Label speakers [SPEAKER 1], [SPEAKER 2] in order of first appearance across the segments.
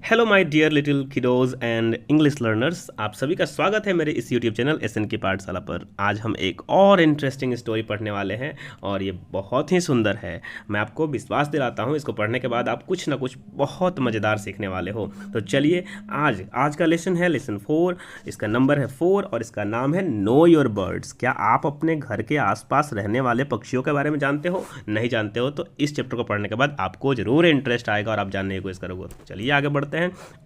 [SPEAKER 1] Hello my dear little kiddos and English learners, आप सभी का स्वागत है मेरे इस यूट्यूब चैनल एसएन की पाठशाला पर। आज हम एक और इंटरेस्टिंग स्टोरी पढ़ने वाले हैं और ये बहुत ही सुंदर है। मैं आपको विश्वास दिलाता हूँ, इसको पढ़ने के बाद आप कुछ ना कुछ बहुत मज़ेदार सीखने वाले हो। तो चलिए, आज का लेसन है लेसन 4। इसका नंबर है 4 और इसका नाम है नो योर बर्ड्स। क्या आप अपने घर के आसपास रहने वाले पक्षियों के बारे में जानते हो? नहीं जानते हो तो इस चैप्टर को पढ़ने के बाद आपको जरूर इंटरेस्ट आएगा और आप जानने की कोशिश करोगे। चलिए आगे बढ़ते हैं।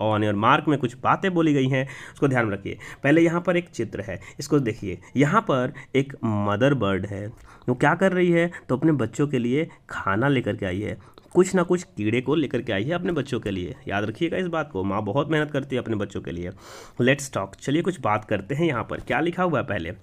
[SPEAKER 1] ऑन योर मार्क में कुछ बातें बोली गई हैं, उसको ध्यान में रखिए। पहले यहाँ पर एक चित्र है, इसको देखिए। यहाँ पर एक मदर बर्ड है, वो क्या कर रही है? तो अपने बच्चों के लिए खाना लेकर के आई है। कुछ ना कुछ कीड़े को लेकर के आई है अपने बच्चों के लिए। याद रखिएगा इस बात को, माँ बहुत मेहनत करती है अपने बच्चों के लिए। लेट्स टॉक, चलिए कुछ बात करते हैं। यहाँ पर क्या लिखा हुआ है? पहले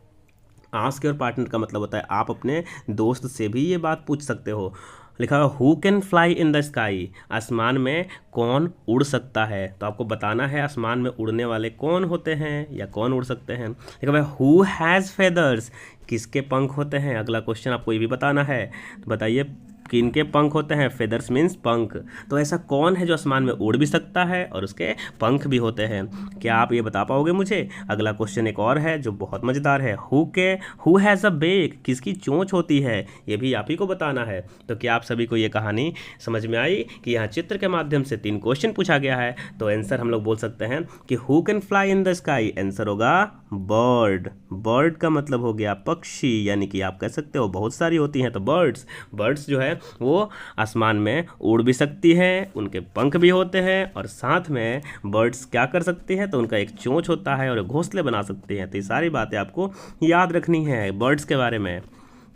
[SPEAKER 1] आस्क योर पार्टनर का मतलब होता है आप अपने दोस्त से भी ये बात पूछ सकते हो। लिखा हुआ who can fly in the sky, आसमान में कौन उड़ सकता है? तो आपको बताना है आसमान में उड़ने वाले कौन होते हैं या कौन उड़ सकते हैं। लिखा हुआ हु हैज़ फेदर्स, किसके पंख होते हैं? अगला क्वेश्चन आपको ये भी बताना है। तो बताइए किनके पंख होते हैं? फेदर्स मीन्स पंख। तो ऐसा कौन है जो आसमान में उड़ भी सकता है और उसके पंख भी होते हैं? क्या आप ये बता पाओगे मुझे? अगला क्वेश्चन एक और है जो बहुत मज़ेदार है। हु हैज़ अ बेक, किसकी चोंच होती है? ये भी आप ही को बताना है। तो क्या आप सभी को ये कहानी समझ में आई कि यहाँ चित्र के माध्यम से 3 क्वेश्चन पूछा गया है? तो आंसर हम लोग बोल सकते हैं कि who can fly in the sky, answer होगा बर्ड। बर्ड का मतलब हो गया पक्षी, यानी कि आप कह सकते हो बहुत सारी होती हैं। तो बर्ड्स जो है वो आसमान में उड़ भी सकती है, उनके पंख भी होते हैं और साथ में बर्ड्स क्या कर सकती है? तो उनका एक चोंच होता है और घोंसले बना सकती हैं। तो ये सारी बातें आपको याद रखनी है बर्ड्स के बारे में।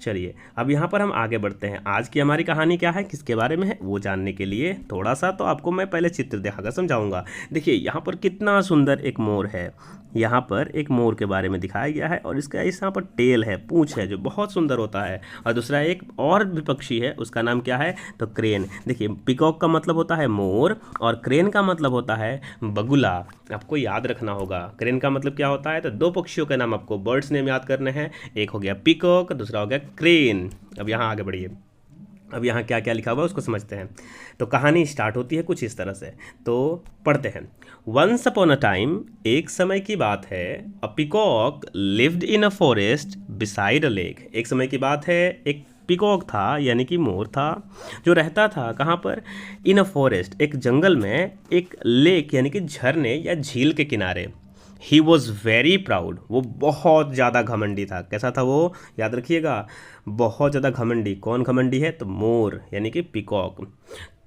[SPEAKER 1] चलिए अब यहाँ पर हम आगे बढ़ते हैं। आज की हमारी कहानी क्या है, किसके बारे में है, वो जानने के लिए थोड़ा सा तो आपको मैं पहले चित्र दिखाकर समझाऊंगा। देखिए यहाँ पर कितना सुंदर एक मोर है। यहाँ पर एक मोर के बारे में दिखाया गया है और इसका यहाँ पर टेल है, पूंछ है, जो बहुत सुंदर होता है। और दूसरा एक और भी पक्षी है, उसका नाम क्या है? तो क्रेन। देखिए पिकॉक का मतलब होता है मोर और क्रेन का मतलब होता है बगुला। आपको याद रखना होगा क्रेन का मतलब क्या होता है। तो 2 पक्षियों के नाम आपको बर्ड्स नेम याद करने हैं। एक हो गया पिकॉक, दूसरा हो गया क्रेन। अब यहाँ आगे बढ़िए, अब यहाँ क्या क्या लिखा हुआ है उसको समझते हैं। तो कहानी स्टार्ट होती है कुछ इस तरह से, तो पढ़ते हैं। वंस अपॉन अ टाइम, एक समय की बात है, अ peacock lived in a forest beside a lake. एक समय की बात है, एक पिकॉक था यानी कि मोर था जो रहता था कहाँ पर? इन अ फॉरेस्ट, एक जंगल में, एक लेक यानी कि झरने या झील के किनारे। ही वॉज वेरी प्राउड, वो बहुत ज़्यादा घमंडी था। कैसा था वो? याद रखिएगा, बहुत ज़्यादा घमंडी। कौन घमंडी है? तो मोर यानी कि पिकॉक।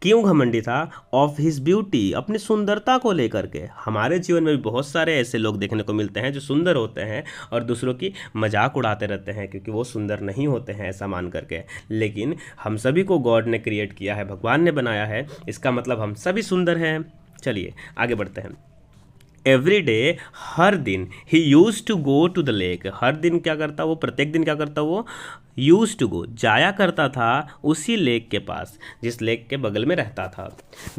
[SPEAKER 1] क्यों घमंडी था? ऑफ हिज ब्यूटी, अपनी सुंदरता को लेकर के। हमारे जीवन में भी बहुत सारे ऐसे लोग देखने को मिलते हैं जो सुंदर होते हैं और दूसरों की मजाक उड़ाते रहते हैं क्योंकि वो सुंदर नहीं होते हैं ऐसा मान करके। लेकिन हम सभी को गॉड ने क्रिएट किया है, भगवान ने बनाया है, इसका मतलब हम सभी सुंदर हैं। चलिए आगे बढ़ते हैं। एवरी डे, हर दिन, he use to go to the lake. हर दिन क्या करता वो? प्रत्येक दिन क्या करता वो? यूज टू गो, जाया करता था उसी लेक के पास जिस लेक के बगल में रहता था।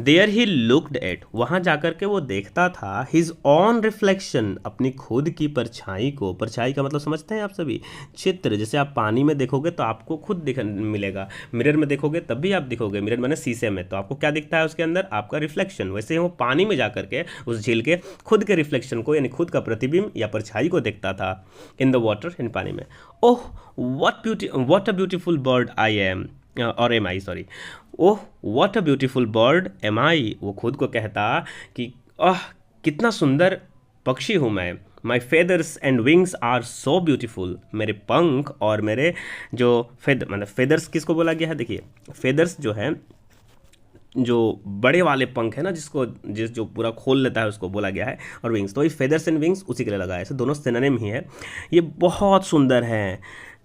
[SPEAKER 1] देयर ही लुकड एट, वहाँ जाकर के वो देखता था हिज ऑन रिफ्लेक्शन, अपनी खुद की परछाई को। परछाई का मतलब समझते हैं आप सभी? चित्र, जैसे आप पानी में देखोगे तो आपको खुद दिख मिलेगा, मिरर में देखोगे तब भी आप दिखोगे। मिरर मैंने शीशे में, तो आपको क्या दिखता है उसके अंदर? आपका रिफ्लेक्शन। वैसे ही वो पानी में जा करके उस झील के खुद के रिफ्लेक्शन को यानी खुद का प्रतिबिंब या परछाई को देखता था। इन द वाटर, इन पानी में। Oh what a beautiful bird I am, और am I, sorry. Oh what a beautiful bird am I, वो खुद को कहता कि कितना सुंदर पक्षी हूँ मैं। My feathers and wings are so beautiful, मेरे पंख और मेरे जो मतलब फेदर्स किसको बोला गया है? देखिए फेदर्स जो है, जो बड़े वाले पंख है ना, जो पूरा खोल लेता है उसको बोला गया है, और विंग्स, तो ये फेदर्स एंड विंग्स उसी के लिए लगा है। ऐसे दोनों सिनोनिम ही है। ये बहुत सुंदर हैं।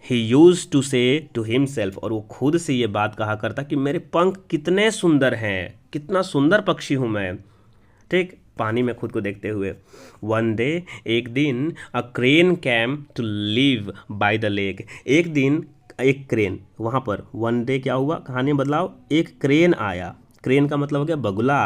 [SPEAKER 1] ही यूज टू से टू हिमसेल्फ, और वो खुद से ये बात कहा करता कि मेरे पंख कितने सुंदर हैं, कितना सुंदर पक्षी हूँ मैं। ठीक, पानी में खुद को देखते हुए। वन डे, एक दिन, a crane came to live by the lake. एक दिन एक क्रेन, वहाँ पर वन डे क्या हुआ? कहानी में बदलाव, एक क्रेन आया। क्रेन का मतलब हो गया बगुला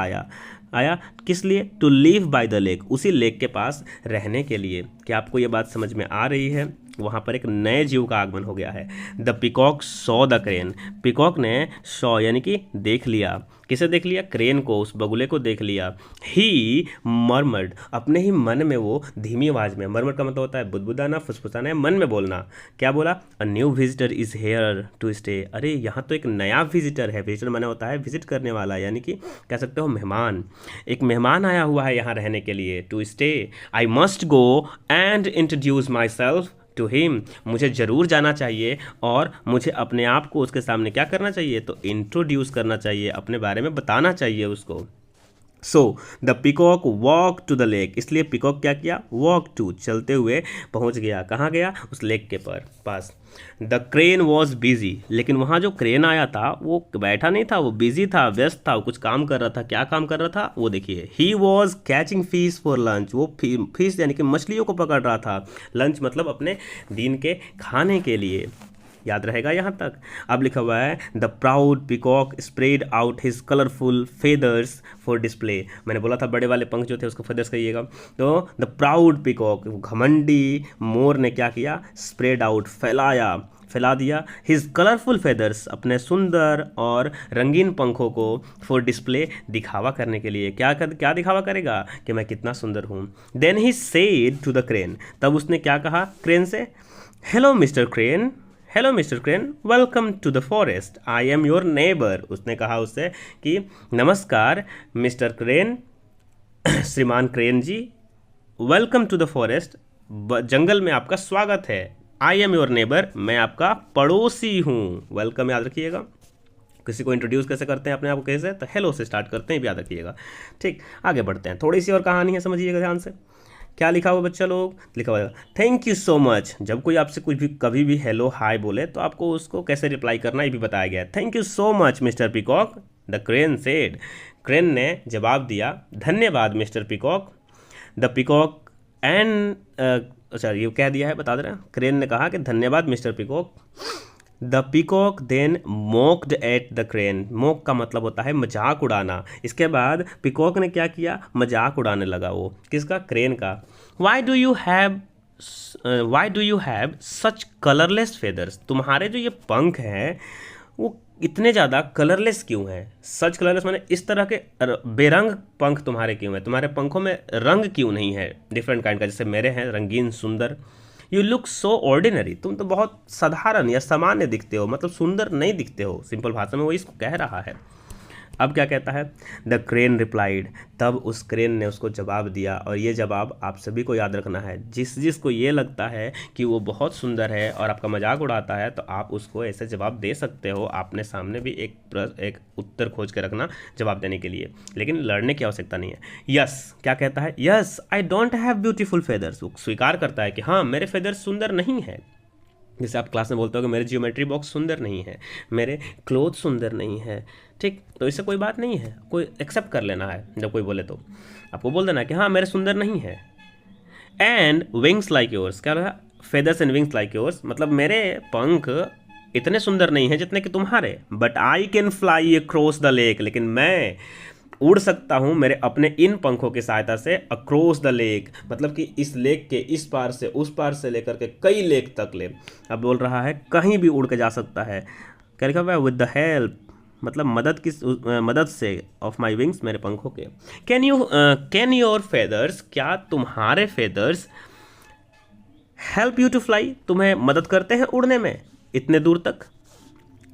[SPEAKER 1] आया किस लिए? To live by the lake, उसी लेक के पास रहने के लिए। क्या आपको ये बात समझ में आ रही है? वहाँ पर एक नए जीव का आगमन हो गया है। The peacock saw the crane, peacock ने सॉ यानी कि देख लिया, किसे देख लिया? क्रेन को, उस बगुले को देख लिया। ही मरमर्ड, अपने ही मन में वो धीमी आवाज़ में, मरमर्ड का मतलब होता है बुदबुदाना, फुसफुसाना, मन में बोलना। क्या बोला? A new visitor is here to stay, अरे यहाँ तो एक नया विजिटर है। विजिटर माने होता है विजिट करने वाला, यानी कि कह सकते हो मेहमान। एक मेहमान आया हुआ है यहाँ रहने के लिए। To stay, I must go and introduce myself to him, मुझे ज़रूर जाना चाहिए और मुझे अपने आप को उसके सामने क्या करना चाहिए? तो इंट्रोड्यूस करना चाहिए, अपने बारे में बताना चाहिए उसको। So the peacock walk to the lake, इसलिए पिकॉक क्या किया? वॉक टू, चलते हुए पहुंच गया। कहाँ गया? उस लेक के पास। द क्रेन वॉज बिजी, लेकिन वहाँ जो क्रेन आया था वो बैठा नहीं था, वो बिजी था, व्यस्त था, वो कुछ काम कर रहा था। क्या काम कर रहा था? वो देखिए, he was catching fish for lunch, वो फिश यानी कि मछलियों को पकड़ रहा था। लंच मतलब अपने दिन के खाने के लिए। याद रहेगा यहाँ तक? अब लिखा हुआ है the proud peacock spread out his colourful feathers for display, मैंने बोला था बड़े वाले पंख जो थे उसको फेदर्स कहिएगा। तो द प्राउड पिकॉक, घमंडी मोर ने क्या किया? स्प्रेड आउट, फैला दिया, हिज कलरफुल फेदर्स, अपने सुंदर और रंगीन पंखों को, फॉर डिस्प्ले, दिखावा करने के लिए। क्या दिखावा करेगा? कि मैं कितना सुंदर हूँ। Then he said to the crane, तब उसने क्या कहा क्रेन से? Hello mister crane, hello mister crane, welcome to the forest, I am your neighbour. उसने कहा उससे कि नमस्कार मिस्टर क्रेन, श्रीमान crane ji, welcome to the forest, जंगल में आपका स्वागत है। आई एम योर नेबर, मैं आपका पड़ोसी हूँ। वेलकम याद रखिएगा। किसी को इंट्रोड्यूस कैसे करते हैं अपने आप को, कैसे? तो हेलो से स्टार्ट करते हैं, याद रखिएगा। ठीक, आगे बढ़ते हैं। थोड़ी सी और कहानी है, समझिएगा ध्यान से। क्या लिखा हुआ बच्चा लोग? लिखा हुआ है थैंक यू सो मच। जब कोई आपसे कुछ भी कभी भी हेलो हाय बोले तो आपको उसको कैसे रिप्लाई करना ये भी बताया गया है। Thank you so much mister peacock, the crane said, crane ने जवाब दिया, धन्यवाद mister peacock. The peacock and अच्छा ये कह दिया है, बता दे रहे हैं। क्रेन ने कहा कि धन्यवाद mister peacock. The peacock then mocked at the crane, mock का मतलब होता है मजाक उड़ाना। इसके बाद पिकॉक ने क्या किया? मजाक उड़ाने लगा। वो किसका? क्रेन का। Why do you have such colourless feathers, तुम्हारे जो ये पंख हैं वो इतने ज़्यादा कलरलेस क्यों हैं? सच कलरलेस माने इस तरह के बेरंग पंख तुम्हारे क्यों हैं? तुम्हारे पंखों में रंग क्यों नहीं है डिफरेंट काइंड का, जैसे मेरे हैं रंगीन सुंदर। यू लुक सो ऑर्डिनरी, तुम तो बहुत साधारण या सामान्य दिखते हो, मतलब सुंदर नहीं दिखते हो। सिंपल भाषा में वो इसको कह रहा है। अब क्या कहता है? द क्रेन रिप्लाइड, तब उस क्रेन ने उसको जवाब दिया। और ये जवाब आप सभी को याद रखना है। जिसको ये लगता है कि वो बहुत सुंदर है और आपका मजाक उड़ाता है तो आप उसको ऐसे जवाब दे सकते हो। आपने सामने भी एक उत्तर खोज के रखना जवाब देने के लिए, लेकिन लड़ने की आवश्यकता नहीं है। यस, क्या कहता है? Yes I don't have beautiful feathers, वो स्वीकार करता है कि हाँ मेरे फेदर्स सुंदर नहीं है। जैसे आप क्लास में बोलते हो कि मेरे जियोमेट्री बॉक्स सुंदर नहीं है, मेरे क्लोथ सुंदर नहीं है। ठीक, तो इससे कोई बात नहीं है, कोई एक्सेप्ट कर लेना है। जब कोई बोले तो आपको बोल देना कि हाँ मेरे सुंदर नहीं है। एंड विंग्स लाइक योर्स, क्या रहा? Feathers and wings like yours, मतलब मेरे पंख इतने सुंदर नहीं हैं जितने कि तुम्हारे। But I can fly across the lake, लेकिन मैं उड़ सकता हूँ मेरे अपने इन पंखों की सहायता से अक्रॉस द लेक, मतलब कि इस लेक के इस पार से उस पार से लेकर के कई लेक तक ले। अब बोल रहा है कहीं भी उड़ के जा सकता है। क्या लिखा हुआ है? विद द हेल्प, मतलब मदद से, ऑफ माई विंग्स, मेरे पंखों के। कैन योर फेदर्स, क्या तुम्हारे feathers help you to fly, तुम्हें मदद करते हैं उड़ने में इतने दूर तक?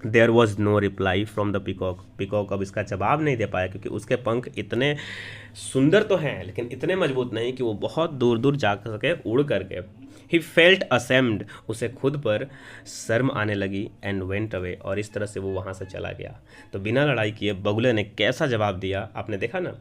[SPEAKER 1] There was no reply from the peacock, peacock अब इसका जवाब नहीं दे पाया क्योंकि उसके पंख इतने सुंदर तो हैं लेकिन इतने मजबूत नहीं कि वो बहुत दूर दूर जा सके उड़ करके। ही फेल्ट असेम्ड, उसे खुद पर शर्म आने लगी। एंड वेंट अवे, और इस तरह से वो वहाँ से चला गया। तो बिना लड़ाई किए बगुले ने कैसा जवाब दिया आपने देखा ना,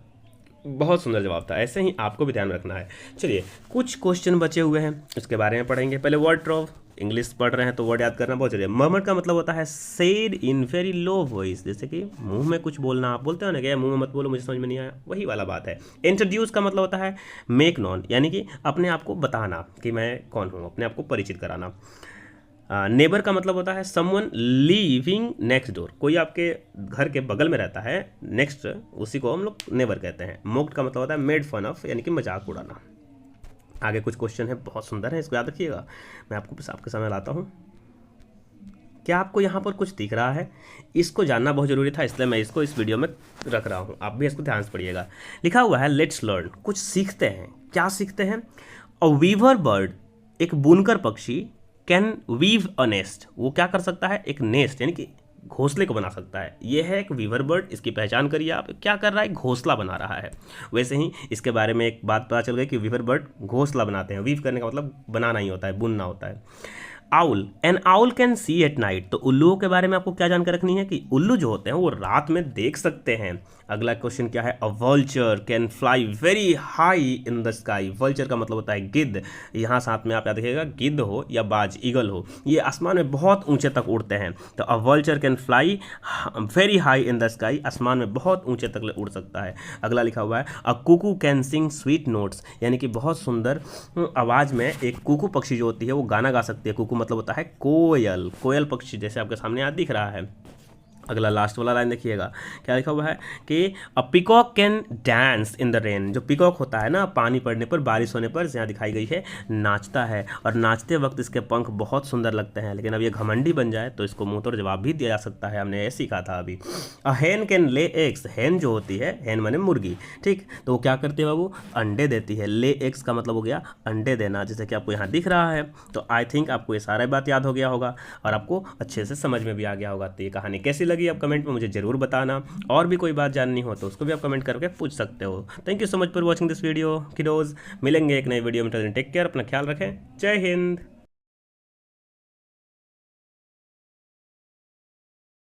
[SPEAKER 1] बहुत सुंदर जवाब था। ऐसे ही आपको भी ध्यान रखना है। चलिए कुछ क्वेश्चन बचे हुए हैं उसके बारे में पढ़ेंगे। पहले वर्ड ट्रॉफ, इंग्लिश पढ़ रहे हैं तो वर्ड याद करना बहुत जरूरी है। मर्मर का मतलब होता है said in very low voice, जैसे कि मुंह में कुछ बोलना। आप बोलते हो ना कि मुंह में मत बोलो मुझे समझ में नहीं आया, वही वाला बात है। इंट्रोड्यूस का मतलब होता है मेक नॉन, यानी कि अपने आप को बताना कि मैं कौन हूँ, अपने आप को परिचित कराना। नेबर का मतलब होता है समवन लिविंग नेक्स्ट डोर, कोई आपके घर के बगल में रहता है, नेक्स्ट, उसी को हम लोग नेबर कहते हैं। मोक्ड का मतलब होता है मेड फन ऑफ, यानी कि मजाक उड़ाना। आगे कुछ क्वेश्चन है, बहुत सुंदर है, इसको याद रखिएगा। मैं आपको बस आपके सामने लाता हूँ। क्या आपको यहाँ पर कुछ दिख रहा है? इसको जानना बहुत ज़रूरी था, इसलिए मैं इसको इस वीडियो में रख रहा हूँ। आप भी इसको ध्यान से पढ़िएगा। लिखा हुआ है लेट्स लर्न, कुछ सीखते हैं। क्या सीखते हैं? अ वीवर बर्ड, एक बुनकर पक्षी, कैन वीव अ नेस्ट, वो क्या कर सकता है? एक नेस्ट यानी कि घोंसले को बना सकता है। ये है एक वीवर बर्ड, इसकी पहचान करिए आप। क्या कर रहा है? घोंसला बना रहा है। वैसे ही इसके बारे में एक बात पता चल गई कि वीवर बर्ड घोंसला बनाते हैं। वीव करने का मतलब बनाना ही होता है, बुनना होता है। Owl, N owl can see at night, तो उल्लुओं के बारे में आपको क्या जानकारी रखनी है कि उल्लू जो होते हैं वो रात में देख सकते हैं। अगला क्वेश्चन क्या है? A vulture can fly very high in the sky, vulture का मतलब होता है गिद्ध। यहाँ साथ में आप याद रखिएगा, गिद्ध हो या बाज, ईगल हो, ये आसमान में बहुत ऊंचे तक उड़ते हैं। तो a vulture can fly very high in the sky, आसमान में बहुत ऊंचे तक उड़ सकता है। अगला लिखा हुआ है a cuckoo can sing sweet notes, यानी कि बहुत सुंदर आवाज़ में एक कुकू पक्षी जो होती है वो गाना गा सकती है। कुकू मतलब होता है कोयल, कोयल पक्षी, जैसे आपके सामने आज दिख रहा है। अगला लास्ट वाला लाइन देखिएगा, क्या लिखा हुआ है कि अ peacock can dance in the rain, जो पिकॉक होता है ना, पानी पड़ने पर, बारिश होने पर, यहाँ दिखाई गई है, नाचता है। और नाचते वक्त इसके पंख बहुत सुंदर लगते हैं। लेकिन अब ये घमंडी बन जाए तो इसको मुंह तोड़ जवाब भी दिया जा सकता है, हमने ये सीखा था अभी। अ हैन कैन ले एग्स, हैन जो होती है, हैन माने मुर्गी, ठीक, तो वो क्या करती है बाबू? अंडे देती है। ले एग्स का मतलब हो गया अंडे देना, जैसे कि आपको यहाँ दिख रहा है। तो आई थिंक आपको ये सारा बात याद हो गया होगा और आपको अच्छे से समझ में भी आ गया होगा। तो ये कहानी कैसी लगी आप कमेंट में मुझे जरूर बताना, और भी कोई बात जाननी हो तो उसको भी आप कमेंट करके पूछ सकते हो। Thank you so much for watching this video kiddos. मिलेंगे एक नई वीडियो में, टेक केयर, अपना ख्याल रखें। जय हिंद।